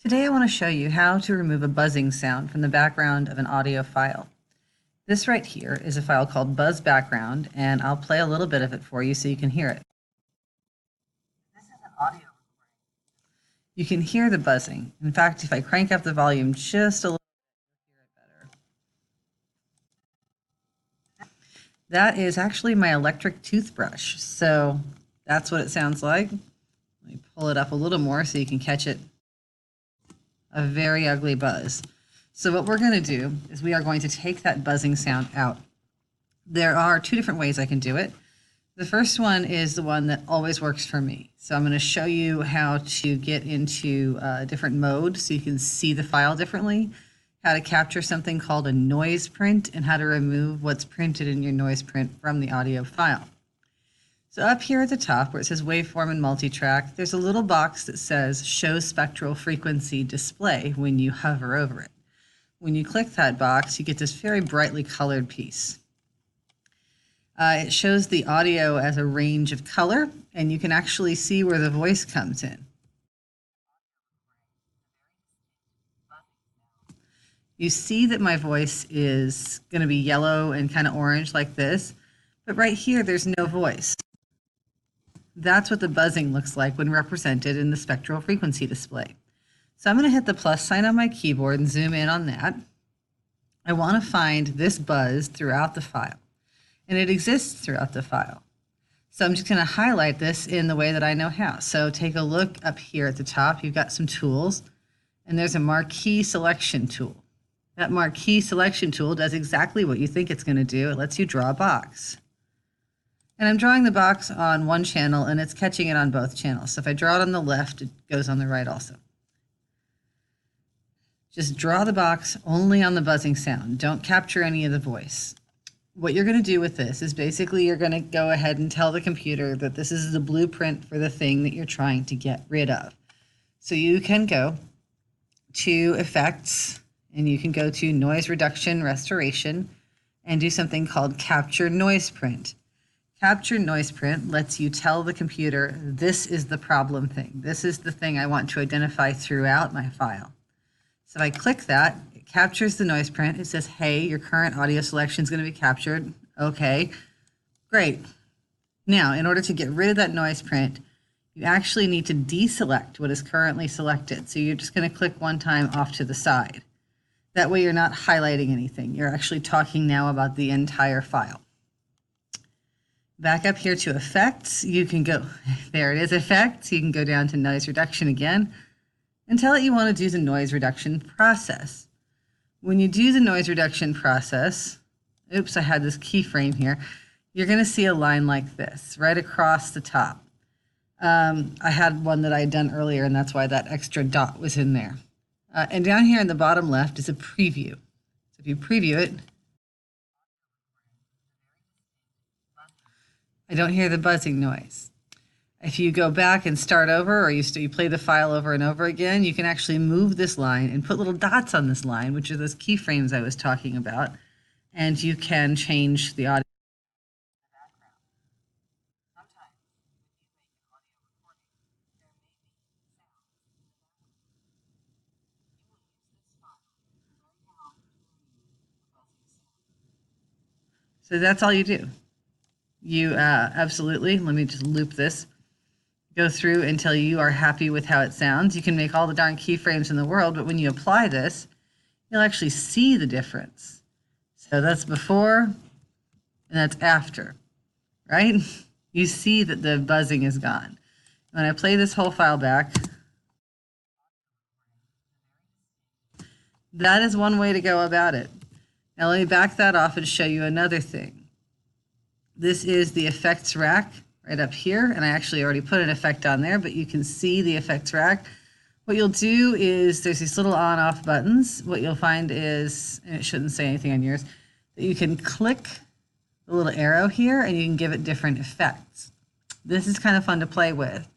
Today I want to show you how to remove a buzzing sound from the background of an audio file. This right here is a file called Buzz Background, and I'll play a little bit of it for you so you can hear it. This is an audio recording. You can hear the buzzing. In fact, if I crank up the volume just a little bit, you'll hear it better. That is actually my electric toothbrush, so that's what it sounds like. Let me pull it up a little more so you can catch it. A very ugly buzz. So what we're going to do is we are going to take that buzzing sound out. There are two different ways I can do it. The first one is the one that always works for me. So I'm going to show you how to get into a different mode so you can see the file differently, how to capture something called a noise print, and how to remove what's printed in your noise print from the audio file. So up here at the top where it says waveform and multitrack, there's a little box that says show spectral frequency display when you hover over it. When you click that box, you get this very brightly colored piece. It shows the audio as a range of color, and you can actually see where the voice comes in. You see that my voice is going to be yellow and kind of orange like this, but right here there's no voice. That's what the buzzing looks like when represented in the spectral frequency display. So I'm going to hit the plus sign on my keyboard and zoom in on that. I want to find this buzz throughout the file, and it exists throughout the file. So I'm just going to highlight this in the way that I know how. So take a look up here at the top. You've got some tools, and there's a marquee selection tool. That marquee selection tool does exactly what you think it's going to do. It lets you draw a box. And I'm drawing the box on one channel, and it's catching it on both channels. So if I draw it on the left, it goes on the right also. Just draw the box only on the buzzing sound. Don't capture any of the voice. What you're going to do with this is basically you're going to go ahead and tell the computer that this is the blueprint for the thing that you're trying to get rid of. So you can go to Effects, and you can go to Noise Reduction Restoration and do something called Capture Noise Print. Capture Noise Print lets you tell the computer, this is the problem thing. This is the thing I want to identify throughout my file. So if I click that, it captures the noise print. It says, hey, your current audio selection is going to be captured. Okay, great. Now, in order to get rid of that noise print, you actually need to deselect what is currently selected. So you're just going to click one time off to the side. That way you're not highlighting anything. You're actually talking now about the entire file. Back up here to Effects, you can go, there it is, Effects. You can go down to Noise Reduction again and tell it you want to do the noise reduction process. When you do the noise reduction process, oops, I had this keyframe here, you're going to see a line like this right across the top. I had one that I had done earlier, and that's why that extra dot was in there. And down here in the bottom left is a preview. So if you preview it, I don't hear the buzzing noise. If you go back and start over, or you play the file over and over again, you can actually move this line and put little dots on this line, which are those keyframes I was talking about, and you can change the audio. So that's all you do. You absolutely, let me just loop this, go through until you are happy with how it sounds. You can make all the darn keyframes in the world, but when you apply this, you'll actually see the difference. So that's before and that's after, right? You see that the buzzing is gone. When I play this whole file back, that is one way to go about it. Now let me back that off and show you another thing. This is the effects rack right up here, and I actually already put an effect on there, but you can see the effects rack. What you'll do is there's these little on-off buttons. What you'll find is, and it shouldn't say anything on yours, that you can click the little arrow here and you can give it different effects. This is kind of fun to play with,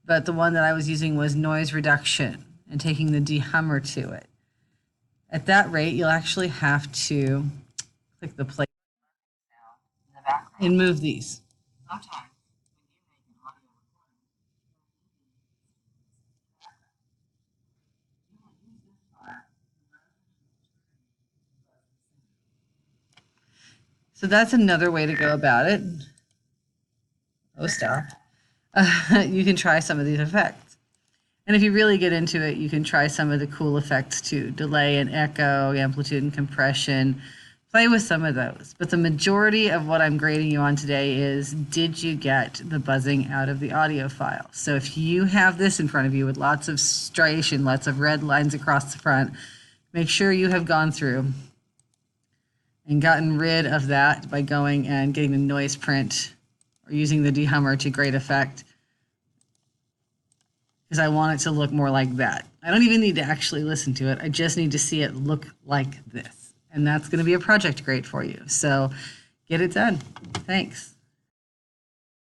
but the one that I was using was noise reduction and taking the dehummer to it. At that rate, you'll actually have to click the play and move these. Sometimes when you make an audio recording, So that's another way to go about it. Oh, stop. You can try some of these effects. And if you really get into it, you can try some of the cool effects too. Delay and echo, amplitude and compression. Play with some of those. But the majority of what I'm grading you on today is, did you get the buzzing out of the audio file? So if you have this in front of you with lots of striation, lots of red lines across the front, make sure you have gone through and gotten rid of that by going and getting the noise print or using the dehummer to great effect, because I want it to look more like that. I don't even need to actually listen to it. I just need to see it look like this. And that's going to be a project grade for you. So get it done. Thanks.